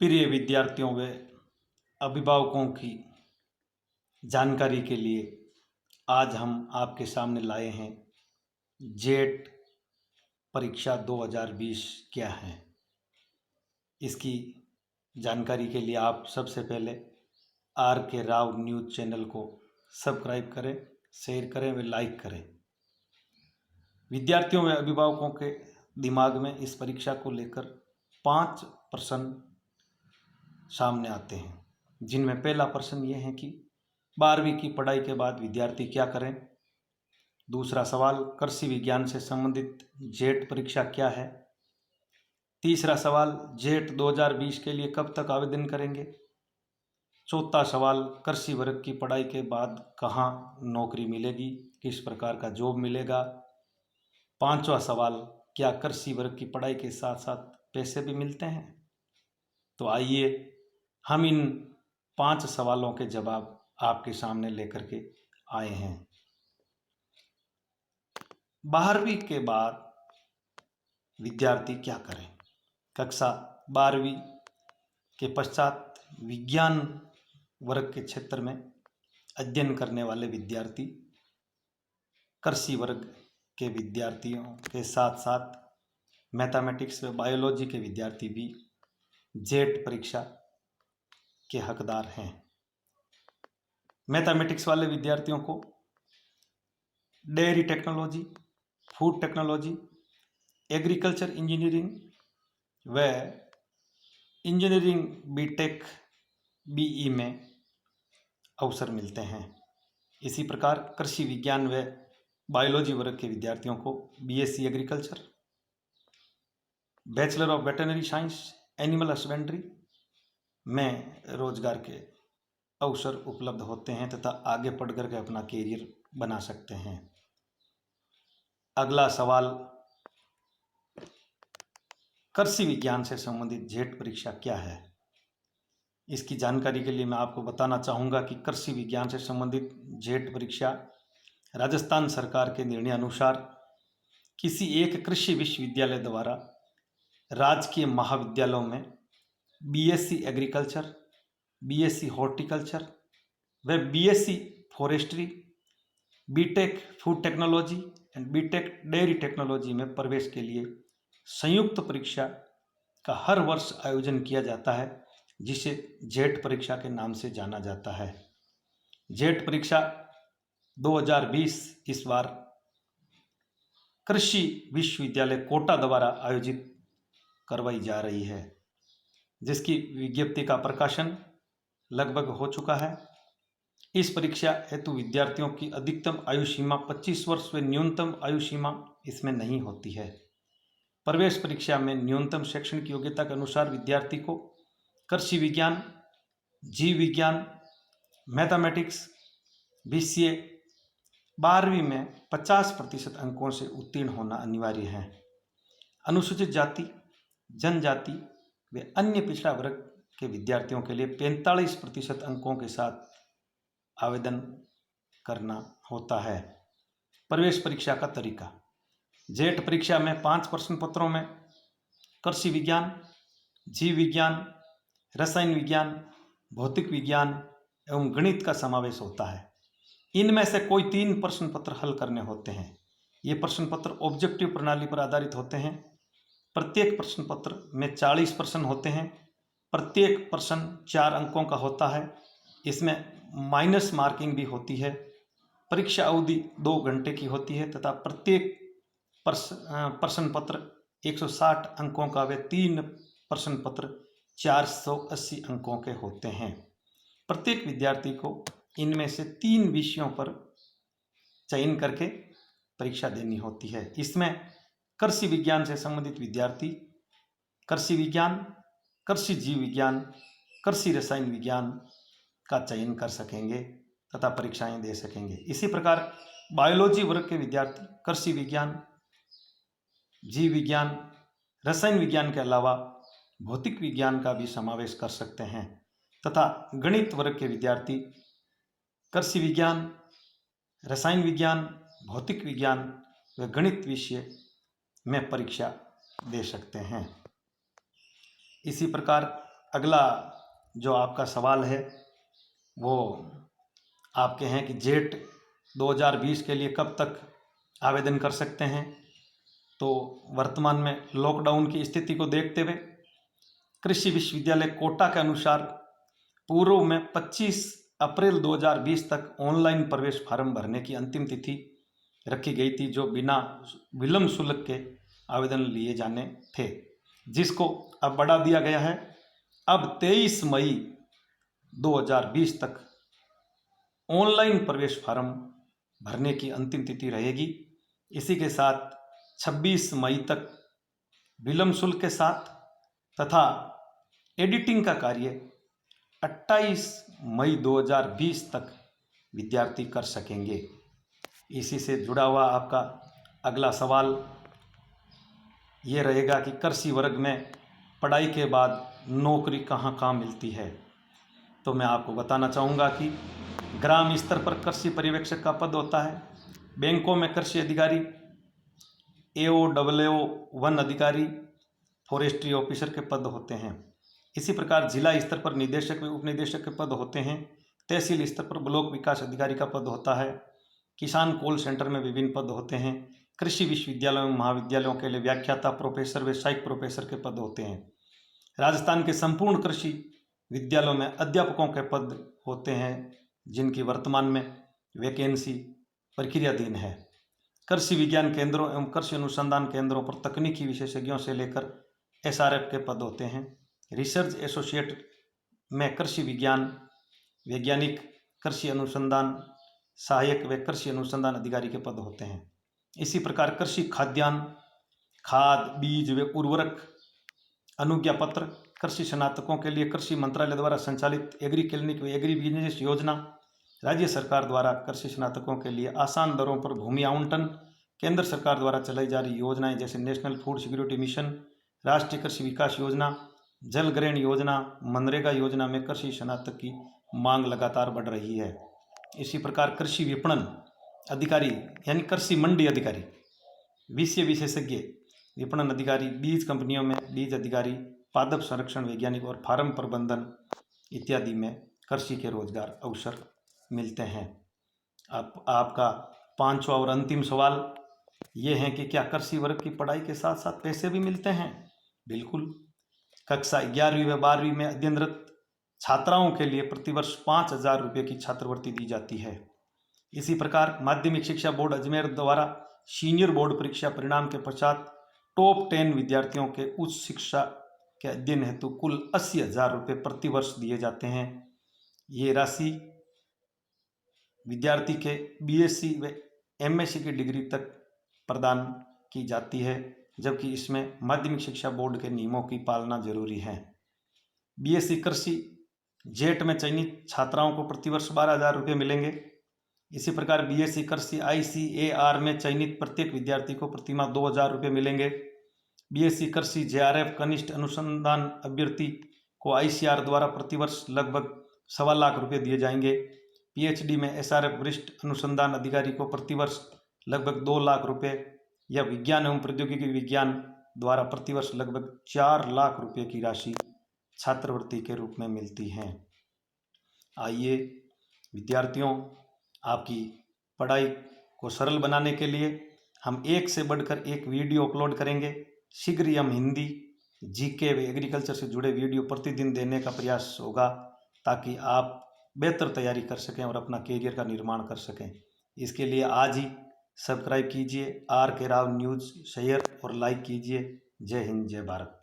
प्रिय विद्यार्थियों व अभिभावकों की जानकारी के लिए आज हम आपके सामने लाए हैं जेट परीक्षा 2020 क्या है। इसकी जानकारी के लिए आप सबसे पहले आर के राव न्यूज़ चैनल को सब्सक्राइब करें, शेयर करें व लाइक करें। विद्यार्थियों व अभिभावकों के दिमाग में इस परीक्षा को लेकर 5 प्रश्न सामने आते हैं, जिनमें पहला प्रश्न ये है कि 12वीं की पढ़ाई के बाद विद्यार्थी क्या करें। दूसरा सवाल, कृषि विज्ञान से संबंधित जेट परीक्षा क्या है। तीसरा सवाल, जेट 2020 के लिए कब तक आवेदन करेंगे। चौथा सवाल, कृषि वर्ग की पढ़ाई के बाद कहाँ नौकरी मिलेगी, किस प्रकार का जॉब मिलेगा। पांचवा सवाल, क्या कृषि वर्ग की पढ़ाई के साथ साथ पैसे भी मिलते हैं। तो आइए हम इन 5 सवालों के जवाब आपके सामने लेकर के आए हैं। 12वीं के बाद विद्यार्थी क्या करें। कक्षा 12वीं के पश्चात विज्ञान वर्ग के क्षेत्र में अध्ययन करने वाले विद्यार्थी कृषि वर्ग के विद्यार्थियों के साथ साथ मैथमेटिक्स व बायोलॉजी के विद्यार्थी भी जेट परीक्षा के हकदार हैं। मैथमेटिक्स वाले विद्यार्थियों को dairy technology, food technology, agriculture engineering व इंजीनियरिंग बीटेक बीई में अवसर मिलते हैं। इसी प्रकार कृषि विज्ञान व बायोलॉजी वर्ग के विद्यार्थियों को BSc agriculture, bachelor of veterinary science, animal husbandry में रोजगार के अवसर उपलब्ध होते हैं तथा आगे पढ़ करके अपना कैरियर बना सकते हैं। अगला सवाल, कृषि विज्ञान से संबंधित जेट परीक्षा क्या है। इसकी जानकारी के लिए मैं आपको बताना चाहूँगा कि कृषि विज्ञान से संबंधित जेट परीक्षा राजस्थान सरकार के निर्णय अनुसार किसी एक कृषि विश्वविद्यालय द्वारा राजकीय महाविद्यालयों में बीएससी एग्रीकल्चर, बीएससी हॉर्टिकल्चर व BSc forestry, BTech food technology and BTech dairy technology में प्रवेश के लिए संयुक्त परीक्षा का हर वर्ष आयोजन किया जाता है, जिसे जेट परीक्षा के नाम से जाना जाता है। जेट परीक्षा 2020 इस बार कृषि विश्वविद्यालय कोटा द्वारा आयोजित करवाई जा रही है, जिसकी विज्ञप्ति का प्रकाशन लगभग हो चुका है। इस परीक्षा हेतु विद्यार्थियों की अधिकतम आयु सीमा 25 वर्ष व न्यूनतम आयु सीमा इसमें नहीं होती है। प्रवेश परीक्षा में न्यूनतम शैक्षणिक योग्यता के अनुसार विद्यार्थी को कृषि विज्ञान, जीव विज्ञान, मैथमेटिक्स, बीसीए 12वीं में 50% अंकों से उत्तीर्ण होना अनिवार्य है। अनुसूचित जाति, जनजाति व अन्य पिछड़ा वर्ग के विद्यार्थियों के लिए 45% अंकों के साथ आवेदन करना होता है। प्रवेश परीक्षा का तरीका, जेट परीक्षा में 5 प्रश्न पत्रों में कृषि विज्ञान, जीव विज्ञान, रसायन विज्ञान, भौतिक विज्ञान एवं गणित का समावेश होता है। इनमें से कोई 3 प्रश्न पत्र हल करने होते हैं। ये प्रश्न पत्र ऑब्जेक्टिव प्रणाली पर आधारित होते हैं। प्रत्येक प्रश्न पत्र में 40 प्रश्न होते हैं। प्रत्येक प्रश्न 4 अंकों का होता है। इसमें माइनस मार्किंग भी होती है। परीक्षा अवधि 2 घंटे की होती है तथा प्रत्येक प्रश्न पत्र 160 अंकों का व 3 प्रश्न पत्र 480 अंकों के होते हैं। प्रत्येक विद्यार्थी को इनमें से 3 विषयों पर चयन करके परीक्षा देनी होती है। इसमें कृषि विज्ञान से संबंधित विद्यार्थी कृषि विज्ञान, कृषि जीव विज्ञान, कृषि रसायन विज्ञान का चयन कर सकेंगे तथा परीक्षाएं दे सकेंगे। इसी प्रकार बायोलॉजी वर्ग के विद्यार्थी कृषि विज्ञान, जीव विज्ञान, रसायन विज्ञान के अलावा भौतिक विज्ञान का भी समावेश कर सकते हैं तथा गणित वर्ग के विद्यार्थी कृषि विज्ञान, रसायन विज्ञान, भौतिक विज्ञान व गणित विषय में परीक्षा दे सकते हैं। इसी प्रकार अगला जो आपका सवाल है वो आपके हैं कि जेट 2020 के लिए कब तक आवेदन कर सकते हैं। तो वर्तमान में लॉकडाउन की स्थिति को देखते हुए कृषि विश्वविद्यालय कोटा के अनुसार पूर्व में 25 अप्रैल 2020 तक ऑनलाइन प्रवेश फार्म भरने की अंतिम तिथि रखी गई थी, जो बिना विलंब शुल्क के आवेदन लिए जाने थे, जिसको अब बढ़ा दिया गया है। अब 23 मई 2020 तक ऑनलाइन प्रवेश फार्म भरने की अंतिम तिथि रहेगी। इसी के साथ 26 मई तक विलंब शुल्क के साथ तथा एडिटिंग का कार्य 28 मई 2020 तक विद्यार्थी कर सकेंगे। इसी से जुड़ा हुआ आपका अगला सवाल ये रहेगा कि कृषि वर्ग में पढ़ाई के बाद नौकरी कहाँ मिलती है। तो मैं आपको बताना चाहूँगा कि ग्राम स्तर पर कृषि पर्यवेक्षक का पद होता है, बैंकों में कृषि अधिकारी, AOWO वन अधिकारी, फॉरेस्ट्री ऑफिसर के पद होते हैं। इसी प्रकार जिला स्तर पर निदेशक व उपनिदेशक के पद होते हैं। तहसील स्तर पर ब्लॉक विकास अधिकारी का पद होता है। किसान कॉल सेंटर में विभिन्न पद होते हैं। कृषि विश्वविद्यालयों एवं महाविद्यालयों के लिए व्याख्याता, प्रोफेसर व सहायक प्रोफेसर के पद होते हैं। राजस्थान के संपूर्ण कृषि विद्यालयों में अध्यापकों के पद होते हैं, जिनकी वर्तमान में वैकेंसी प्रक्रियाधीन है। कृषि विज्ञान केंद्रों एवं कृषि अनुसंधान केंद्रों पर तकनीकी विशेषज्ञों से लेकर SRF के पद होते हैं। रिसर्च एसोसिएट में कृषि विज्ञान वैज्ञानिक, कृषि अनुसंधान सहायक व कृषि अनुसंधान अधिकारी के पद होते हैं। इसी प्रकार कृषि खाद्यान्न, खाद, बीज व उर्वरक अनुज्ञा पत्र, कृषि स्नातकों के लिए कृषि मंत्रालय द्वारा संचालित एग्री क्लिनिक व एग्री बिजनेस योजना, राज्य सरकार द्वारा कृषि स्नातकों के लिए आसान दरों पर भूमि आवंटन, केंद्र सरकार द्वारा चलाई जा रही योजनाएं जैसे नेशनल फूड सिक्योरिटी मिशन, राष्ट्रीय कृषि विकास योजना, जल ग्रहण योजना, मनरेगा योजना में कृषि स्नातक की मांग लगातार बढ़ रही है। इसी प्रकार कृषि विपणन अधिकारी यानी कृषि मंडी अधिकारी, विषय विशेषज्ञ, विपणन अधिकारी, बीज कंपनियों में बीज अधिकारी, पादप संरक्षण वैज्ञानिक और फार्म प्रबंधन इत्यादि में कृषि के रोजगार अवसर मिलते हैं। आपका पांचवा और अंतिम सवाल ये है कि क्या कृषि वर्ग की पढ़ाई के साथ साथ पैसे भी मिलते हैं? बिल्कुल। कक्षा 11वीं व 12वीं में अध्ययनरत छात्राओं के लिए प्रतिवर्ष 5,000 रुपये की छात्रवृत्ति दी जाती है। इसी प्रकार माध्यमिक शिक्षा बोर्ड अजमेर द्वारा सीनियर बोर्ड परीक्षा परिणाम के पश्चात टॉप 10 विद्यार्थियों के उच्च शिक्षा के अध्ययन हेतु कुल 80,000 रुपये प्रतिवर्ष दिए जाते हैं। ये राशि विद्यार्थी के BSc व MSc की डिग्री तक प्रदान की जाती है, जबकि इसमें माध्यमिक शिक्षा बोर्ड के नियमों की पालना जरूरी है। BSc कृषि जेट में चयनित छात्राओं को प्रतिवर्ष 12,000 रुपये मिलेंगे। इसी प्रकार BSc कृषि ICAR में चयनित प्रत्येक विद्यार्थी को प्रतिमाह 2,000 रुपये मिलेंगे। BSc कृषि JRF कनिष्ठ अनुसंधान अभ्यर्थी को ICAR द्वारा प्रतिवर्ष लगभग 1.25 लाख रुपये दिए जाएंगे। PhD में SRF वरिष्ठ अनुसंधान अधिकारी को प्रतिवर्ष लगभग 2 लाख रुपये या विज्ञान एवं प्रौद्योगिकी विज्ञान द्वारा प्रतिवर्ष लगभग 4 लाख रुपये की राशि छात्रवृत्ति के रूप में मिलती हैं। आइए विद्यार्थियों, आपकी पढ़ाई को सरल बनाने के लिए हम एक से बढ़कर एक वीडियो अपलोड करेंगे। शीघ्र ही हम हिंदी, GK व एग्रीकल्चर से जुड़े वीडियो प्रतिदिन देने का प्रयास होगा, ताकि आप बेहतर तैयारी कर सकें और अपना कैरियर का निर्माण कर सकें। इसके लिए आज ही सब्सक्राइब कीजिए, RK राव न्यूज़ शेयर और लाइक कीजिए। जय हिंद, जय भारत।